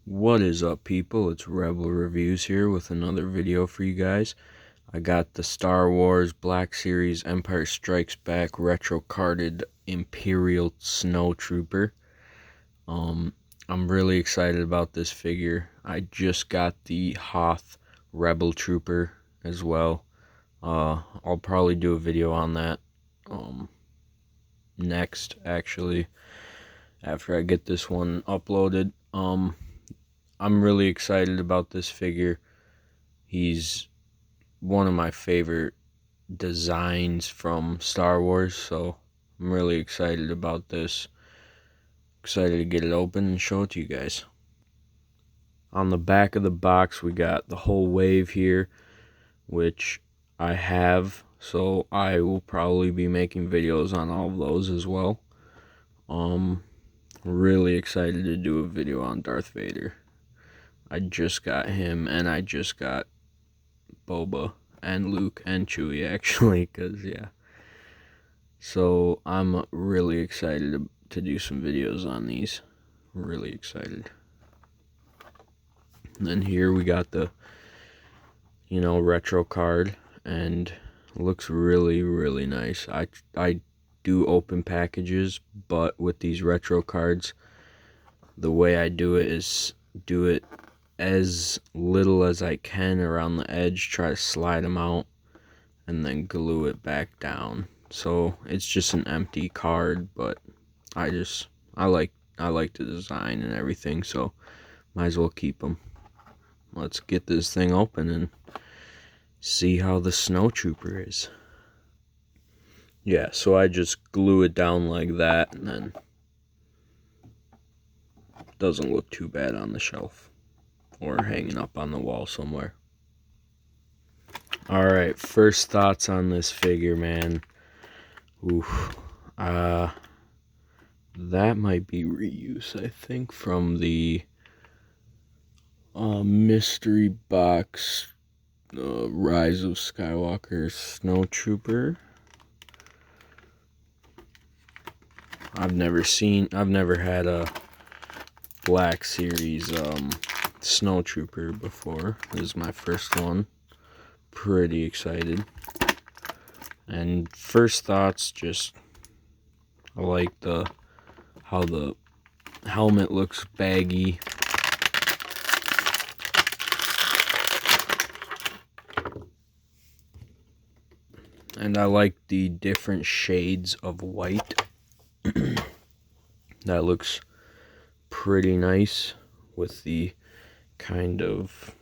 What is up, people? It's Rebel Reviews here with another video for you guys. I got the Star Wars Black Series Empire Strikes Back retro carded Imperial Snowtrooper. I'm really excited about this figure. I just got the Hoth Rebel Trooper as well. I'll probably do a video on that next, actually, after I get this one uploaded. I'm really excited about this figure. He's one of my favorite designs from Star Wars, so I'm really excited about this. Excited to get it open and show it to you guys. On the back of the box, we got the whole wave here, which I have, so I will probably be making videos on all of those as well. Really excited to do a video on Darth Vader. I just got him, and I just got Boba and Luke and Chewie, actually, because yeah. So I'm really excited to do some videos on these. Really excited. And then here we got the retro card, and looks really nice. I do open packages, but with these retro cards, the way I do it is do it as little as I can around the edge, try to slide them out, and then glue it back down. So it's just an empty card, but I like the design and everything, so might as well keep them. Let's get this thing open and see how the Snowtrooper is. Yeah, so I just glue it down like that, and then it doesn't look too bad on the shelf or hanging up on the wall somewhere. Alright, first thoughts on this figure, man. Oof. That might be reuse, I think, from the mystery box Rise of Skywalker Snowtrooper. I've never had a Black Series Snowtrooper before. This is my first one. Pretty excited. And first thoughts, just I like how the helmet looks baggy. And I like the different shades of white. That looks pretty nice with the kind of,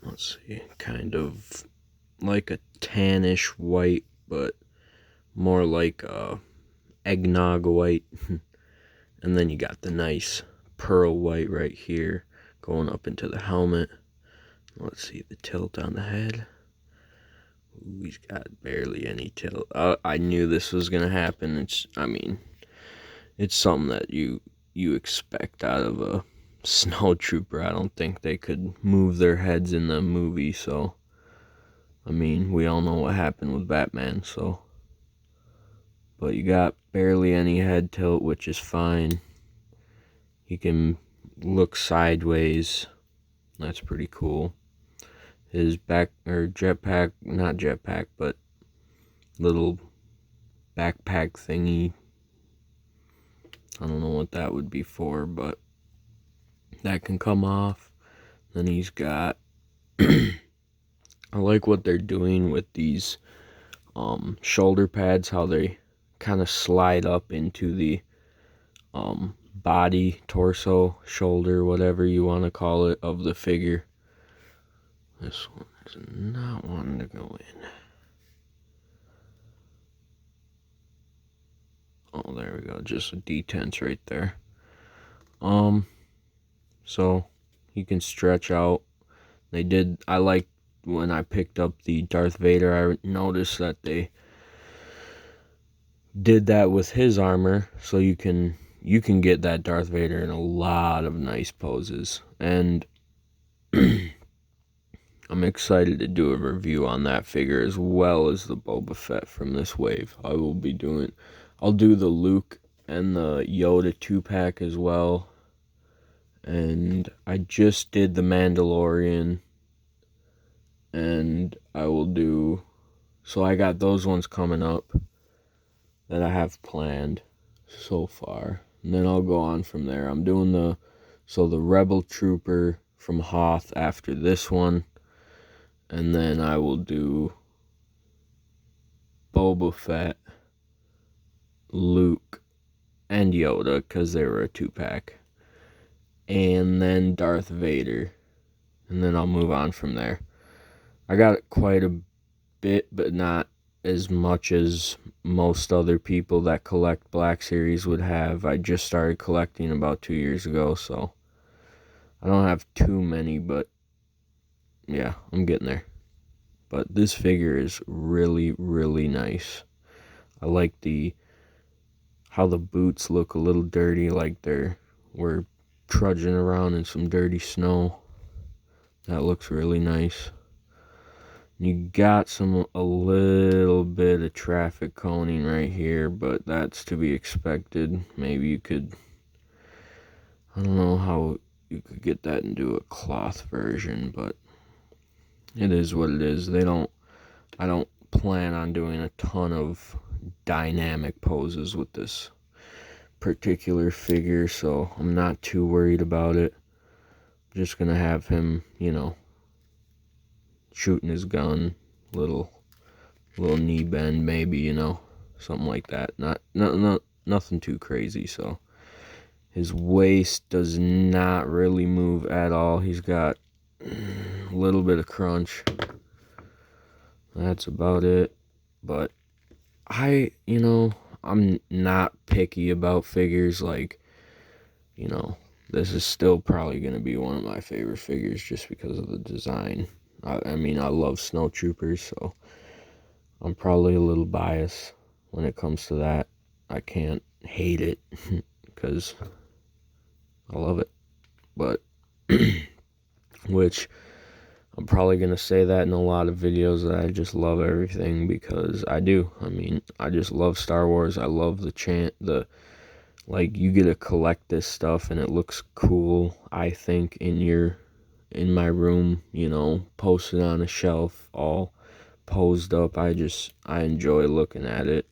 let's see, kind of like a tannish white, but more like a eggnog white. And then you got the nice pearl white right here going up into the helmet. Let's see the tilt on the head. Ooh, he's got barely any tilt. I knew this was gonna happen. It's something that you expect out of a Snowtrooper. I don't think they could move their heads in the movie, so we all know what happened with Batman, so. But you got barely any head tilt, which is fine. He can look sideways. That's pretty cool. His back, or jetpack, not jetpack, but little backpack thingy. I don't know what that would be for, but that can come off. Then he's got, I like what they're doing with these shoulder pads, how they kind of slide up into the body, torso, shoulder, whatever you want to call it, of the figure. This one is not wanting to go in. Oh, there we go. Just a detents right there. So you can stretch out. I like when I picked up the Darth Vader, I noticed that they did that with his armor, so you can get that Darth Vader in a lot of nice poses. And I'm excited to do a review on that figure as well as the Boba Fett from this wave. I'll do the Luke and the Yoda 2-pack as well. And I just did the Mandalorian, and I will do, so I got those ones coming up that I have planned so far, and then I'll go on from there. I'm doing the Rebel Trooper from Hoth after this one, and then I will do Boba Fett, Luke, and Yoda, because they were a 2-pack, and then Darth Vader, and then I'll move on from there. I got quite a bit, but not as much as most other people that collect Black Series would have. I just started collecting about 2 years ago, so I don't have too many, but yeah, I'm getting there. But this figure is really, really nice. I like how the boots look a little dirty, like we're trudging around in some dirty snow. That looks really nice. You got a little bit of traffic coning right here, but that's to be expected. Maybe you could, I don't know how you could get that into a cloth version, but it is what it is. I don't plan on doing a ton of dynamic poses with this particular figure, so I'm not too worried about it. I'm just gonna have him, shooting his gun, little knee bend, maybe, something like that. Nothing too crazy. So his waist does not really move at all. He's got a little bit of crunch. That's about it. But I'm not picky about figures. Like, this is still probably going to be one of my favorite figures just because of the design. I mean, I love Snowtroopers, so I'm probably a little biased when it comes to that. I can't hate it because I love it. But, which I'm probably going to say that in a lot of videos, that I just love everything, because I do. I mean, I just love Star Wars. I love like, you get to collect this stuff and it looks cool, I think, in my room, posted on a shelf, all posed up. I enjoy looking at it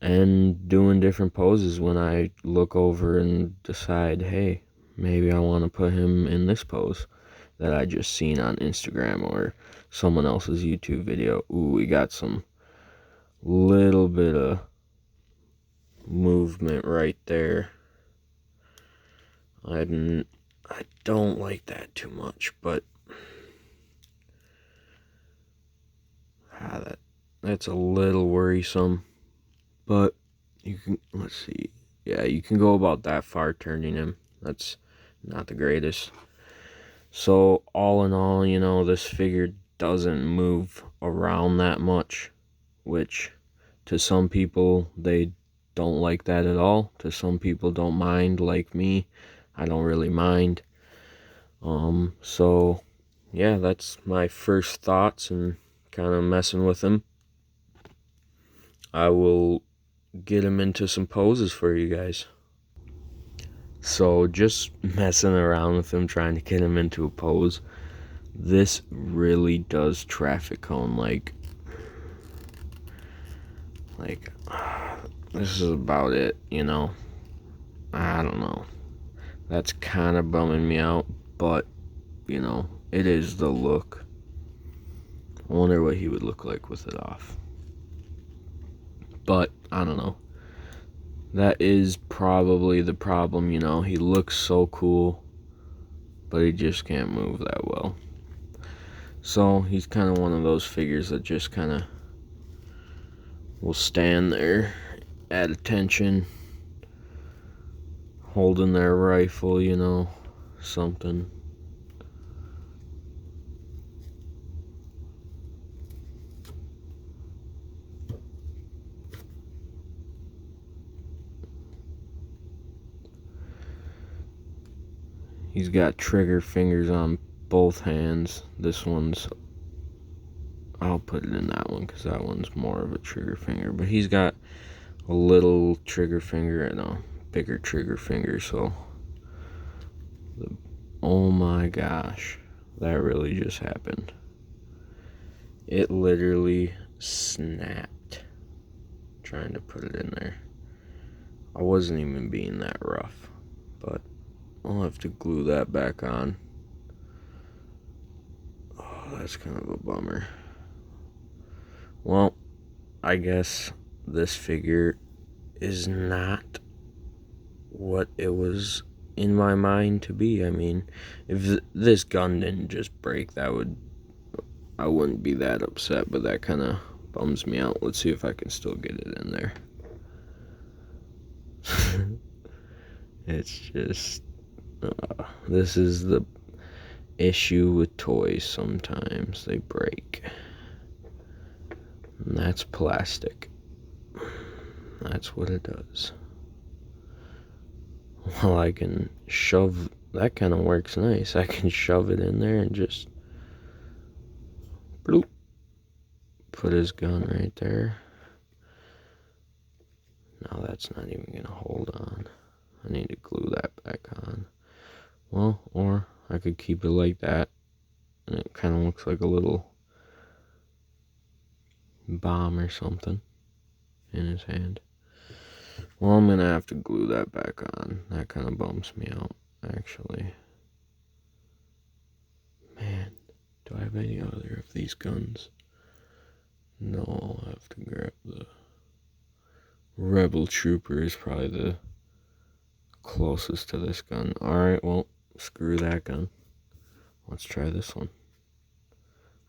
and doing different poses when I look over and decide, hey, maybe I want to put him in this pose that I just seen on Instagram or someone else's YouTube video. Ooh, we got some little bit of movement right there. I don't like that too much, but that's a little worrisome. But you can, let's see, yeah, you can go about that far turning him. That's not the greatest. So all in all, this figure doesn't move around that much, which to some people, they don't like that at all. To some people, don't mind, like me. I don't really mind. So yeah, that's my first thoughts and kind of messing with him. I will get him into some poses for you guys. So just messing around with him, trying to get him into a pose. This really does traffic cone, like this is about it, I don't know. That's kind of bumming me out, but it is the look. I wonder what he would look like with it off. But I don't know. That is probably the problem, he looks so cool, but he just can't move that well. So he's kind of one of those figures that just kind of will stand there at attention, holding their rifle, something. He's got trigger fingers on both hands. This one's, I'll put it in that one because that one's more of a trigger finger. But he's got a little trigger finger and a bigger trigger finger, so oh my gosh, that really just happened. It literally snapped trying to put it in there. I wasn't even being that rough, but I'll have to glue that back on. Oh, that's kind of a bummer. Well, I guess this figure is not what it was in my mind to be. I mean, if this gun didn't just break, I wouldn't be that upset, but that kind of bums me out. Let's see if I can still get it in there. It's just, this is the issue with toys. Sometimes they break. And that's plastic. That's what it does. Well, I can shove, that kind of works nice. I can shove it in there and just bloop, put his gun right there. Now that's not even gonna hold on. I need to glue that back on. Well, or I could keep it like that, and it kind of looks like a little bomb or something in his hand. Well, I'm gonna have to glue that back on. That kind of bums me out, actually. Man, do I have any other of these guns? No, I'll have to grab the Rebel Trooper is probably the closest to this gun. Alright, well, screw that gun. Let's try this one.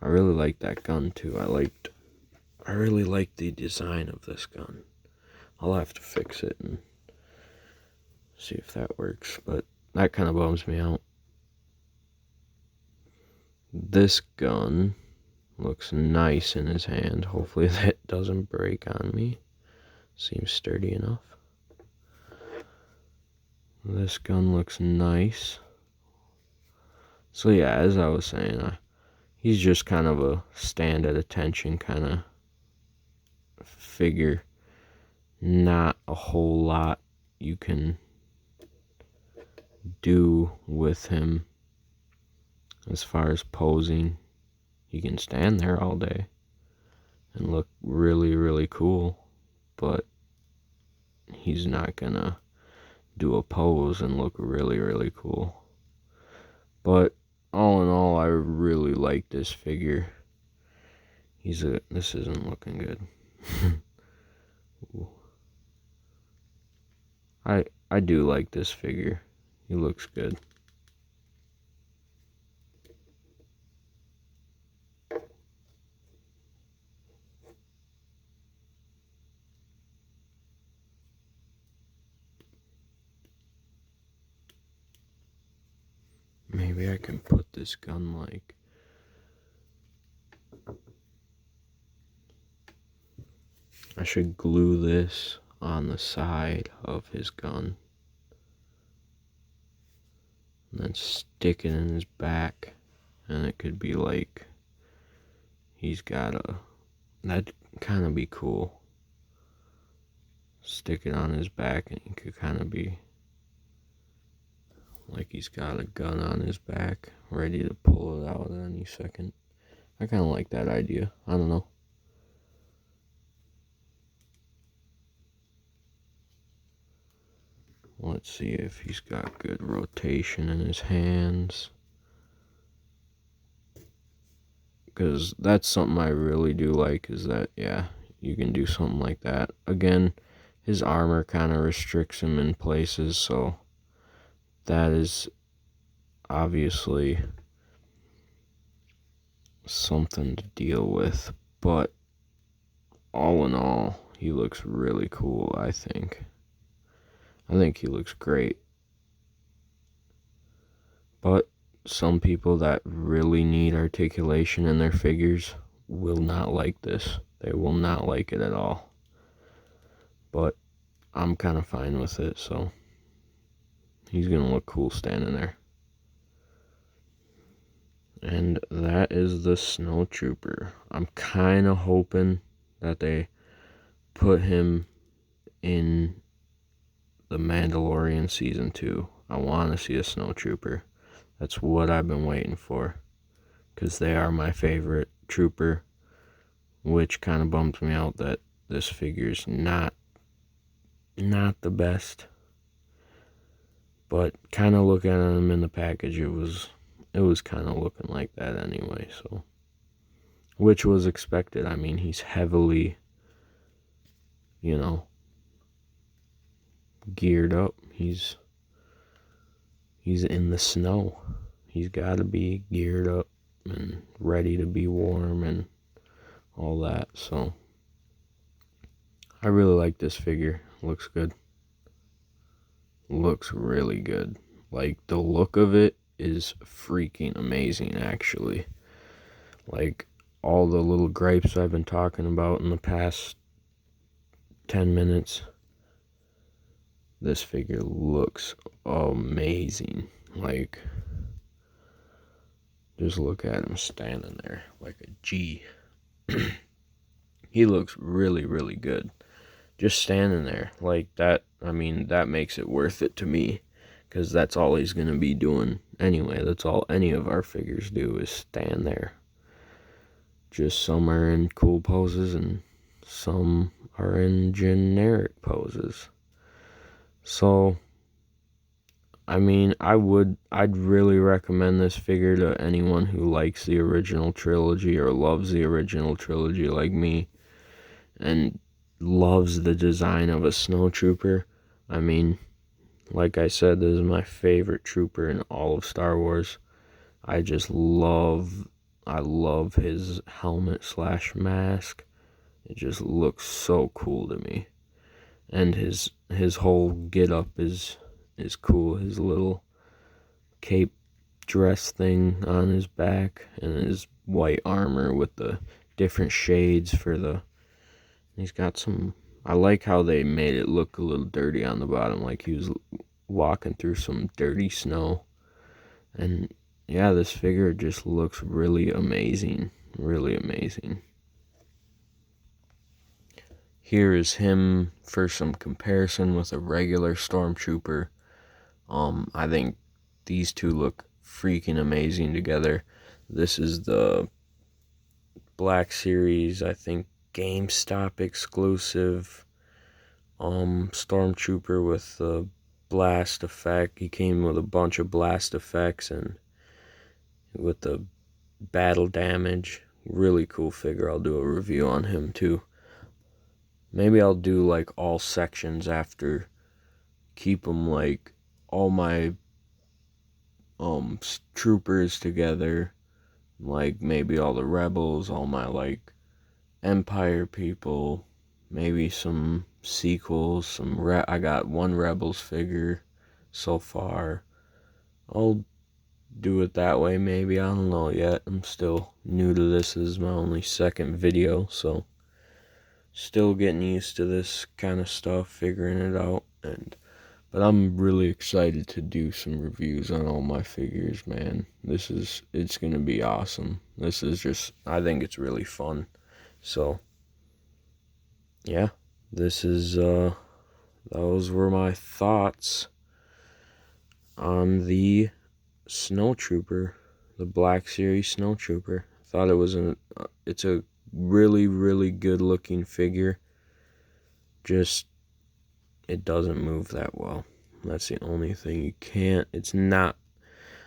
I really like that gun too. I really like the design of this gun. I'll have to fix it and see if that works, but that kind of bums me out. This gun looks nice in his hand. Hopefully that doesn't break on me. Seems sturdy enough. This gun looks nice. So yeah, as I was saying, he's just kind of a stand at attention kind of figure. Not a whole lot you can do with him as far as posing. He can stand there all day and look really, really cool, but he's not gonna do a pose and look really, really cool. But all in all, I really like this figure. This isn't looking good. I do like this figure. He looks good. Maybe I can put this gun like, I should glue this on the side of his gun and then stick it in his back, and it could be like he's got that'd kind of be cool. Stick it on his back and he could kind of be like he's got a gun on his back ready to pull it out at any second. I kind of like that idea. I don't know. Let's see if he's got good rotation in his hands, because that's something I really do like, is that, yeah, you can do something like that. Again, his armor kind of restricts him in places, so that is obviously something to deal with, but all in all, he looks really cool. I think he looks great. But some people that really need articulation in their figures will not like this. They will not like it at all. But I'm kind of fine with it, so he's gonna look cool standing there. And that is the Snowtrooper. I'm kind of hoping that they put him in The Mandalorian Season 2. I want to see a Snowtrooper. That's what I've been waiting for, because they are my favorite trooper, which kind of bums me out that this figure's not the best. But kind of looking at him in the package, it was kind of looking like that anyway, so, which was expected. I mean, he's heavily, geared up. He's in the snow. He's got to be geared up and ready to be warm and all that. So I really like this figure. Looks good. Looks really good. Like, the look of it is freaking amazing, actually. Like, all the little gripes I've been talking about in the past 10 minutes, this figure looks amazing. Like, just look at him standing there like a G. He looks really, really good. Just standing there like that. I mean, that makes it worth it to me, because that's all he's going to be doing anyway. That's all any of our figures do, is stand there. Just some are in cool poses and some are in generic poses. So, I mean, I'd really recommend this figure to anyone who likes the original trilogy or loves the original trilogy like me, and loves the design of a Snowtrooper. I mean, like I said, this is my favorite trooper in all of Star Wars. I love his helmet/mask. It just looks so cool to me. And his whole get-up is cool. His little cape dress thing on his back, and his white armor with the different shades for the... He's got some... I like how they made it look a little dirty on the bottom, like he was walking through some dirty snow. And yeah, this figure just looks really amazing. Really amazing. Here is him for some comparison with a regular Stormtrooper. I think these two look freaking amazing together. This is the Black Series, I think, GameStop exclusive Stormtrooper with the blast effect. He came with a bunch of blast effects and with the battle damage. Really cool figure. I'll do a review on him too. Maybe I'll do like all sections after. Keep them like all my troopers together. Like maybe all the rebels, all my like Empire people, maybe some sequels, I got one Rebels figure so far. I'll do it that way maybe, I don't know yet. I'm still new to this. This is my only second video, so still getting used to this kind of stuff, figuring it out. But I'm really excited to do some reviews on all my figures, man. It's gonna be awesome. I think it's really fun. So, yeah, those were my thoughts on the Snowtrooper, the Black Series Snowtrooper. I thought it's a really, really good looking figure. Just, it doesn't move that well. That's the only thing. It's not,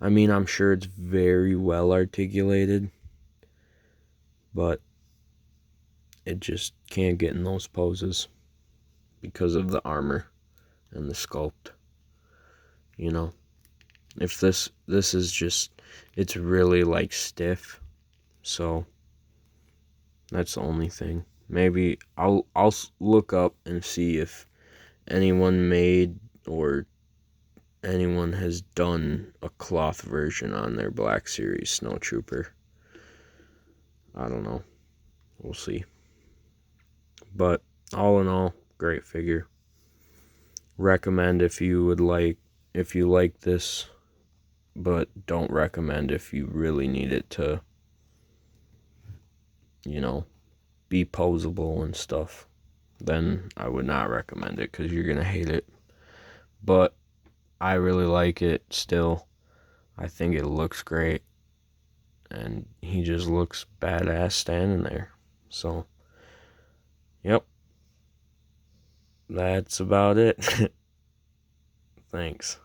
I mean, I'm sure it's very well articulated, but it just can't get in those poses because of the armor and the sculpt. If this is just, it's really like stiff, so that's the only thing. Maybe I'll look up and see if anyone made or anyone has done a cloth version on their Black Series Snowtrooper. I don't know. We'll see. But all in all, great figure. Recommend if you like this, but don't recommend if you really need it to, be posable and stuff. then I would not recommend it because you're gonna hate it. But I really like it still. I think it looks great, and he just looks badass standing there. So, yep, that's about it. Thanks.